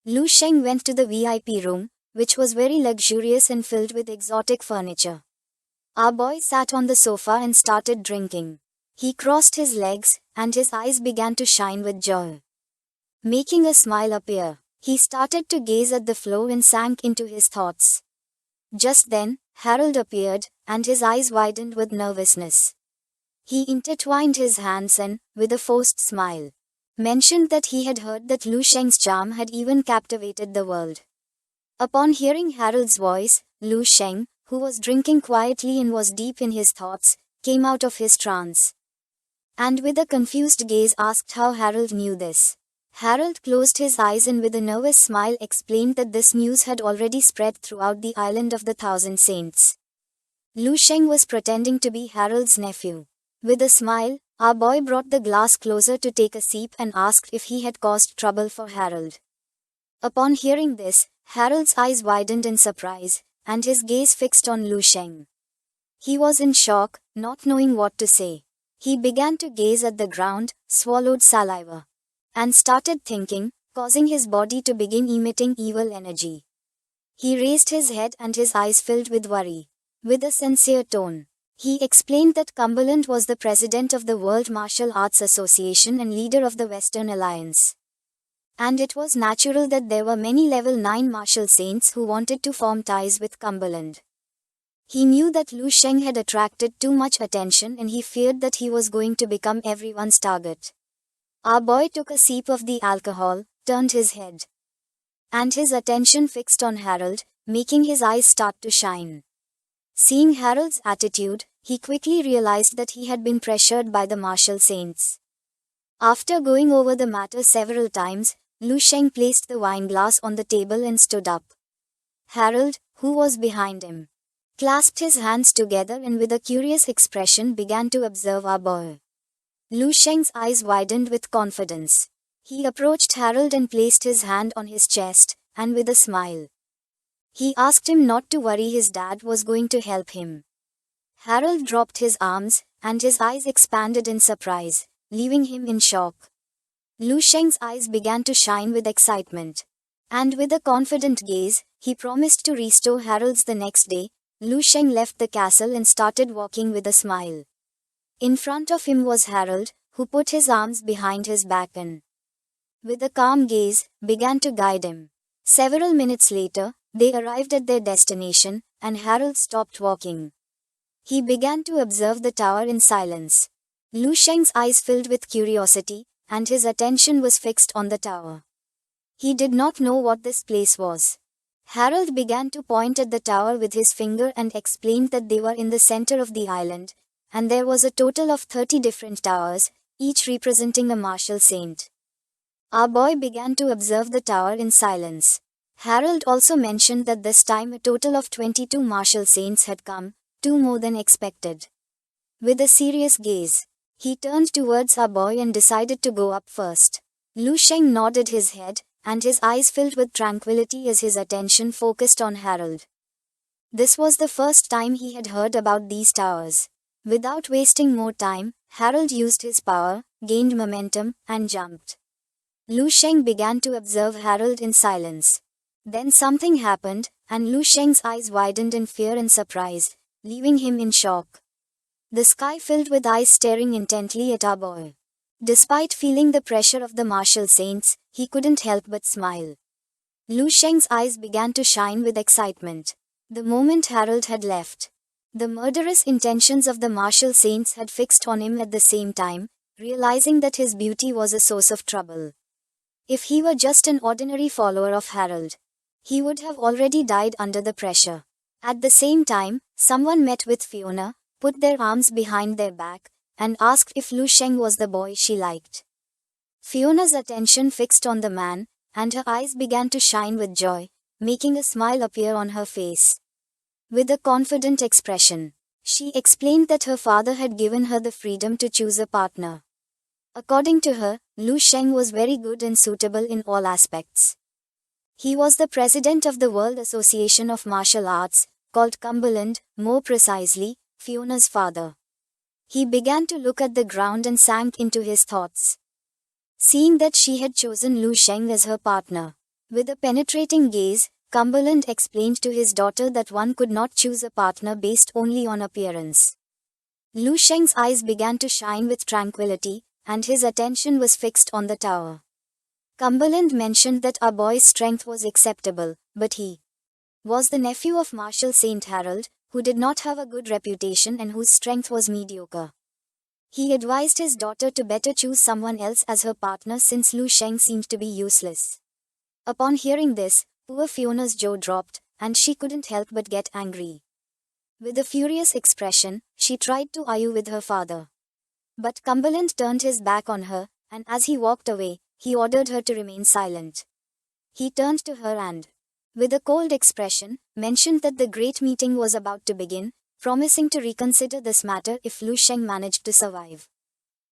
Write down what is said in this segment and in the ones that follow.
Lu Sheng went to the VIP room, which was very luxurious and filled with exotic furniture. Our boy sat on the sofa and started drinking. He crossed his legs, and his eyes began to shine with joy. Making a smile appear, he started to gaze at the floor and sank into his thoughts. Just then, Harold appeared, and his eyes widened with nervousness. He intertwined his hands and, with a forced smile, mentioned that he had heard that Lu Sheng's charm had even captivated the world. Upon hearing Harold's voice, Lu Sheng, who was drinking quietly and was deep in his thoughts, came out of his trance, and with a confused gaze asked how Harold knew this. Harold closed his eyes and with a nervous smile explained that this news had already spread throughout the island of the Thousand Saints. Lu Sheng was pretending to be Harold's nephew. With a smile, our boy brought the glass closer to take a sip and asked if he had caused trouble for Harold. Upon hearing this, Harold's eyes widened in surprise, and his gaze fixed on Lu Sheng. He was in shock, not knowing what to say. He began to gaze at the ground, swallowed saliva, and started thinking, causing his body to begin emitting evil energy. He raised his head and his eyes filled with worry. With a sincere tone, he explained that Cumberland was the president of the World Martial Arts Association and leader of the Western Alliance. And it was natural that there were many level 9 martial saints who wanted to form ties with Cumberland. He knew that Lu Sheng had attracted too much attention and he feared that he was going to become everyone's target. Our boy took a sip of the alcohol, turned his head, and his attention fixed on Harold, making his eyes start to shine. Seeing Harold's attitude, he quickly realized that he had been pressured by the martial saints. After going over the matter several times, Lu Sheng placed the wineglass on the table and stood up. Harold, who was behind him, clasped his hands together and with a curious expression began to observe our boy. Lu Sheng's eyes widened with confidence. He approached Harold and placed his hand on his chest, and with a smile, he asked him not to worry, his dad was going to help him. Harold dropped his arms, and his eyes expanded in surprise, leaving him in shock. Lu Sheng's eyes began to shine with excitement, and with a confident gaze, he promised to restore Harold's the next day. Lu Sheng left the castle and started walking with a smile. In front of him was Harold, who put his arms behind his back and, with a calm gaze, began to guide him. Several minutes later, they arrived at their destination, and Harold stopped walking. He began to observe the tower in silence. Lu Sheng's eyes filled with curiosity, and his attention was fixed on the tower. He did not know what this place was. Harold began to point at the tower with his finger and explained that they were in the center of the island, and there was a total of 30 different towers, each representing a martial saint. Our boy began to observe the tower in silence. Harold also mentioned that this time a total of 22 martial saints had come, 2 more than expected. With a serious gaze, he turned towards our boy and decided to go up first. Lu Sheng nodded his head, and his eyes filled with tranquility as his attention focused on Harold. This was the first time he had heard about these towers. Without wasting more time, Harold used his power, gained momentum, and jumped. Lu Sheng began to observe Harold in silence. Then something happened, and Lu Sheng's eyes widened in fear and surprise, leaving him in shock. The sky filled with eyes staring intently at our boy. Despite feeling the pressure of the martial saints, he couldn't help but smile. Lu Sheng's eyes began to shine with excitement. The moment Harold had left, the murderous intentions of the martial saints had fixed on him at the same time, realizing that his beauty was a source of trouble. If he were just an ordinary follower of Harold, he would have already died under the pressure. At the same time, someone met with Fiona, put their arms behind their back, and asked if Lu Sheng was the boy she liked. Fiona's attention fixed on the man, and her eyes began to shine with joy, making a smile appear on her face. With a confident expression, she explained that her father had given her the freedom to choose a partner. According to her, Lu Sheng was very good and suitable in all aspects. He was the president of the World Association of Martial Arts, called Cumberland, more precisely, Fiona's father. He began to look at the ground and sank into his thoughts. Seeing that she had chosen Lu Sheng as her partner, With a penetrating gaze, Cumberland explained to his daughter that one could not choose a partner based only on appearance. Lu Sheng's eyes began to shine with tranquility, and his attention was fixed on the tower. Cumberland mentioned that our boy's strength was acceptable, but he was the nephew of Marshal St. Harold, who did not have a good reputation and whose strength was mediocre. He advised his daughter to better choose someone else as her partner since Lu Sheng seemed to be useless. Upon hearing this, poor Fiona's jaw dropped, and she couldn't help but get angry. With a furious expression, she tried to argue with her father. But Cumberland turned his back on her, and as he walked away, he ordered her to remain silent. He turned to her and, with a cold expression, mentioned that the great meeting was about to begin, promising to reconsider this matter if Lu Sheng managed to survive.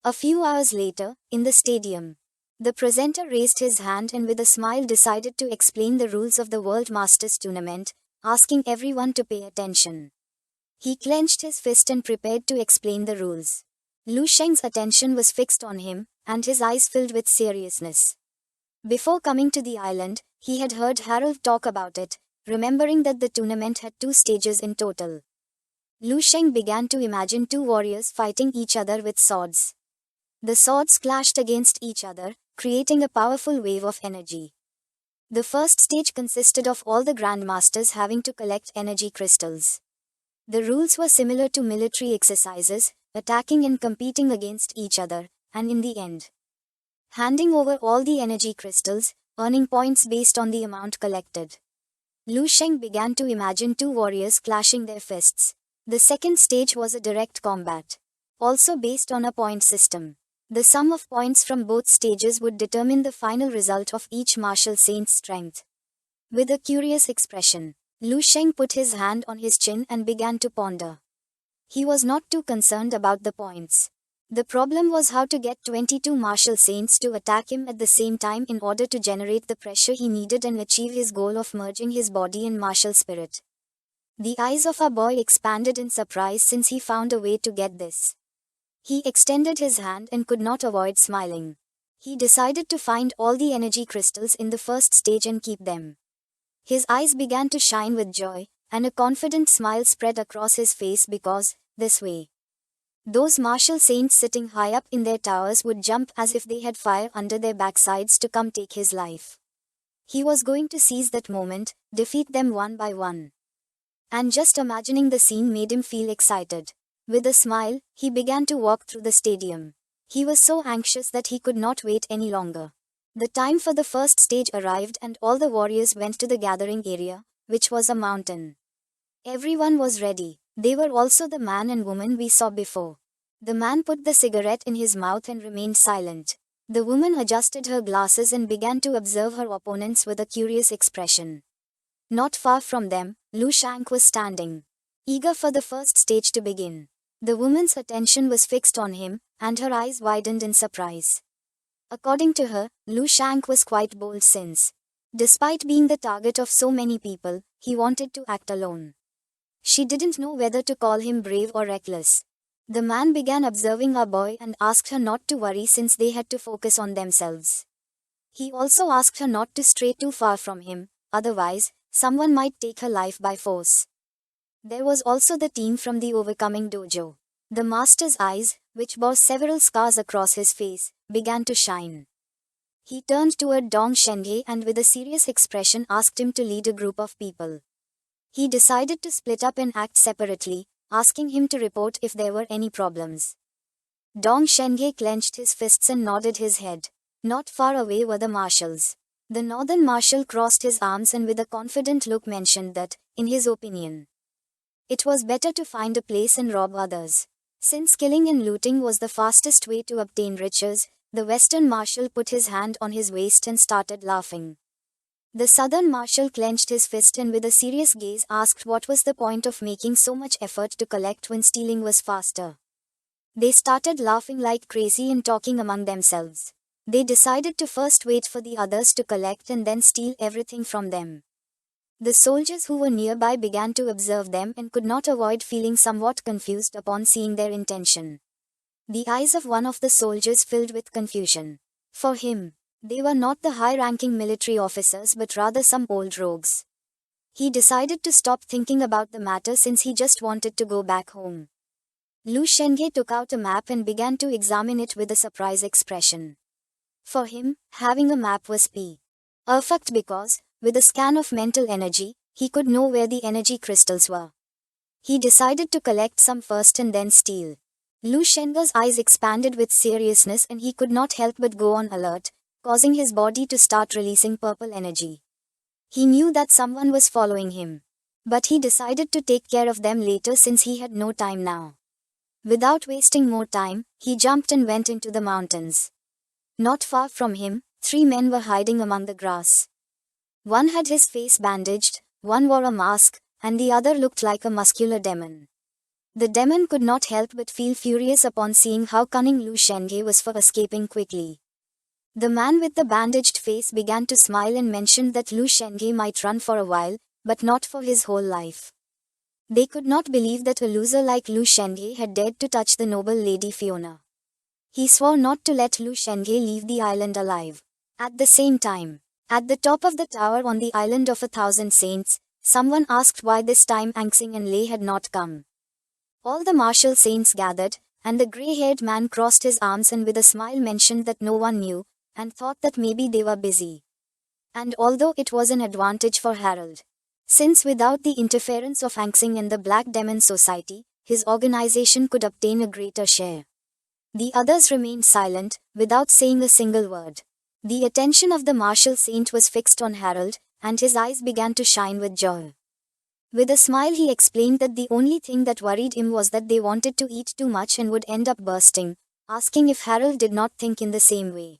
A few hours later, in the stadium, the presenter raised his hand and with a smile decided to explain the rules of the World Masters tournament, asking everyone to pay attention. He clenched his fist and prepared to explain the rules. Lu Sheng's attention was fixed on him, and his eyes filled with seriousness. Before coming to the island, he had heard Harold talk about it, remembering that the tournament had 2 stages in total. Lu Sheng began to imagine 2 warriors fighting each other with swords. The swords clashed against each other, creating a powerful wave of energy. The first stage consisted of all the grandmasters having to collect energy crystals. The rules were similar to military exercises, attacking and competing against each other, and in the end, handing over all the energy crystals, earning points based on the amount collected. Lu Sheng began to imagine 2 warriors clashing their fists. The second stage was a direct combat, also based on a point system. The sum of points from both stages would determine the final result of each martial saint's strength. With a curious expression, Lu Sheng put his hand on his chin and began to ponder. He was not too concerned about the points. The problem was how to get 22 martial saints to attack him at the same time in order to generate the pressure he needed and achieve his goal of merging his body and martial spirit. The eyes of our boy expanded in surprise since he found a way to get this. He extended his hand and could not avoid smiling. He decided to find all the energy crystals in the first stage and keep them. His eyes began to shine with joy, and a confident smile spread across his face because, this way, those martial saints sitting high up in their towers would jump as if they had fire under their backsides to come take his life. He was going to seize that moment, defeat them one by one. And just imagining the scene made him feel excited. With a smile, he began to walk through the stadium. He was so anxious that he could not wait any longer. The time for the first stage arrived and all the warriors went to the gathering area, which was a mountain. Everyone was ready. They were also the man and woman we saw before. The man put the cigarette in his mouth and remained silent. The woman adjusted her glasses and began to observe her opponents with a curious expression. Not far from them, Lu Sheng was standing, eager for the first stage to begin. The woman's attention was fixed on him, and her eyes widened in surprise. According to her, Lu Sheng was quite bold since, despite being the target of so many people, he wanted to act alone. She didn't know whether to call him brave or reckless. The man began observing our boy and asked her not to worry since they had to focus on themselves. He also asked her not to stray too far from him, otherwise, someone might take her life by force. There was also the team from the Overcoming Dojo. The master's eyes, which bore several scars across his face, began to shine. He turned toward Dong Shenghe and with a serious expression asked him to lead a group of people. He decided to split up and act separately, asking him to report if there were any problems. Dong Shenghe clenched his fists and nodded his head. Not far away were the marshals. The northern marshal crossed his arms and with a confident look mentioned that, in his opinion, it was better to find a place and rob others. Since killing and looting was the fastest way to obtain riches, the western marshal put his hand on his waist and started laughing. The southern marshal clenched his fist and with a serious gaze asked what was the point of making so much effort to collect when stealing was faster. They started laughing like crazy and talking among themselves. They decided to first wait for the others to collect and then steal everything from them. The soldiers who were nearby began to observe them and could not avoid feeling somewhat confused upon seeing their intention. The eyes of one of the soldiers filled with confusion. For him, They were not the high-ranking military officers but rather some old rogues. He decided to stop thinking about the matter since he just wanted to go back home. Lu Shenge took out a map and began to examine it with a surprised expression. For him, having a map was perfect because, with a scan of mental energy, he could know where the energy crystals were. He decided to collect some first and then steal. Lu Shenge's eyes expanded with seriousness and he could not help but go on alert, causing his body to start releasing purple energy. He knew that someone was following him. But he decided to take care of them later since he had no time now. Without wasting more time, he jumped and went into the mountains. Not far from him, 3 men were hiding among the grass. One had his face bandaged, one wore a mask, and the other looked like a muscular demon. The demon could not help but feel furious upon seeing how cunning Lu Shenge was for escaping quickly. The man with the bandaged face began to smile and mentioned that Lu Shenge might run for a while, but not for his whole life. They could not believe that a loser like Lu Shenge had dared to touch the noble Lady Fiona. He swore not to let Lu Shenge leave the island alive. At the same time, at the top of the tower on the island of 1,000 saints, someone asked why this time Angsing and Lei had not come. All the martial saints gathered, and the grey-haired man crossed his arms and with a smile mentioned that no one knew, and thought that maybe they were busy. And although it was an advantage for Harold, since without the interference of Angsing and the Black Demon Society, his organization could obtain a greater share. The others remained silent, without saying a single word. The attention of the martial saint was fixed on Harold, and his eyes began to shine with joy. With a smile he explained that the only thing that worried him was that they wanted to eat too much and would end up bursting, asking if Harold did not think in the same way.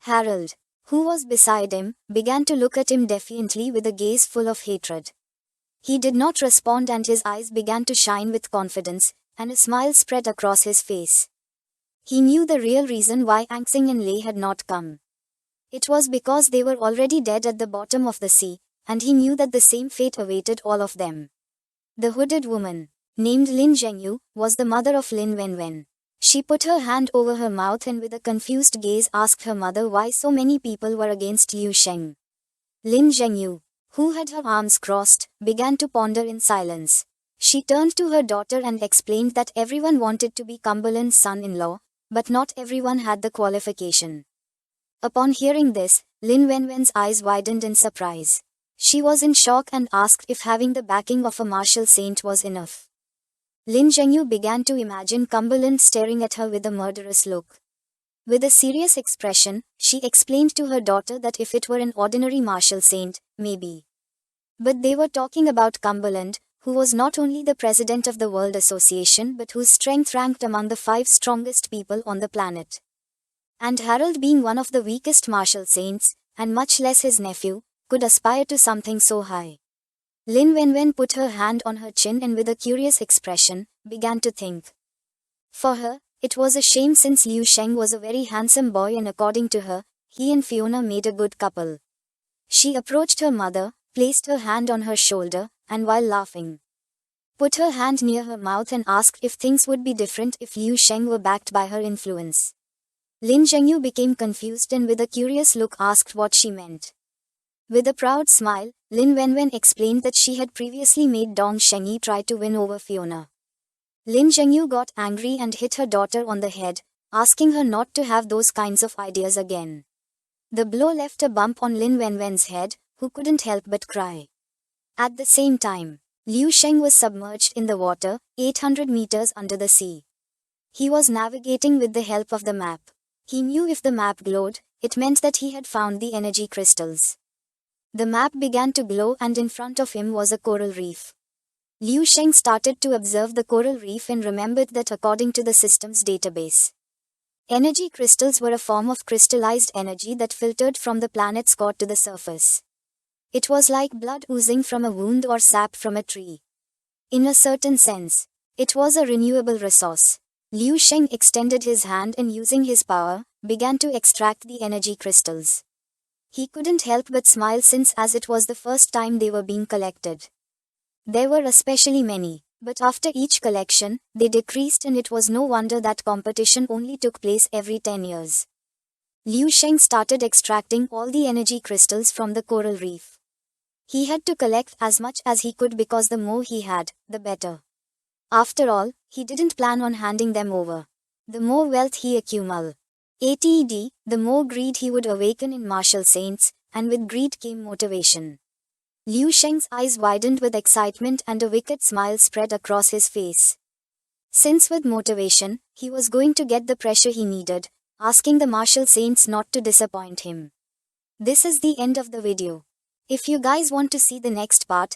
Harold, who was beside him, began to look at him defiantly with a gaze full of hatred. He did not respond and his eyes began to shine with confidence, and a smile spread across his face. He knew the real reason why Angsing and Lei had not come. It was because they were already dead at the bottom of the sea, and he knew that the same fate awaited all of them. The hooded woman, named Lin Zhengyu, was the mother of Lin Wenwen. She put her hand over her mouth and with a confused gaze asked her mother why so many people were against Liu Sheng. Lin Zhengyu, who had her arms crossed, began to ponder in silence. She turned to her daughter and explained that everyone wanted to be Cumberland's son-in-law, but not everyone had the qualification. Upon hearing this, Lin Wenwen's eyes widened in surprise. She was in shock and asked if having the backing of a martial saint was enough. Lin Zhengyu began to imagine Cumberland staring at her with a murderous look. With a serious expression, she explained to her daughter that if it were an ordinary martial saint, maybe. But they were talking about Cumberland, who was not only the president of the World Association but whose strength ranked among the 5 strongest people on the planet. And Harold, being one of the weakest martial saints, and much less his nephew, could aspire to something so high. Lin Wenwen put her hand on her chin and with a curious expression, began to think. For her, it was a shame since Liu Sheng was a very handsome boy and according to her, he and Fiona made a good couple. She approached her mother, placed her hand on her shoulder, and while laughing, put her hand near her mouth and asked if things would be different if Liu Sheng were backed by her influence. Lin Zhengyu became confused and with a curious look asked what she meant. With a proud smile, Lin Wenwen explained that she had previously made Dong Shengyi try to win over Fiona. Lin Zhengyu got angry and hit her daughter on the head, asking her not to have those kinds of ideas again. The blow left a bump on Lin Wenwen's head, who couldn't help but cry. At the same time, Liu Sheng was submerged in the water, 800 meters under the sea. He was navigating with the help of the map. He knew if the map glowed, it meant that he had found the energy crystals. The map began to glow and in front of him was a coral reef. Liu Sheng started to observe the coral reef and remembered that according to the system's database, energy crystals were a form of crystallized energy that filtered from the planet's core to the surface. It was like blood oozing from a wound or sap from a tree. In a certain sense, it was a renewable resource. Liu Sheng extended his hand and using his power, began to extract the energy crystals. He couldn't help but smile since as it was the first time they were being collected. There were especially many, but after each collection, they decreased and it was no wonder that competition only took place every 10 years. Liu Sheng started extracting all the energy crystals from the coral reef. He had to collect as much as he could because the more he had, the better. After all, he didn't plan on handing them over. The more wealth he accumulated, the more greed he would awaken in martial saints, and with greed came motivation. Liu Sheng's eyes widened with excitement and a wicked smile spread across his face. Since with motivation, he was going to get the pressure he needed, asking the martial saints not to disappoint him. This is the end of the video. If you guys want to see the next part,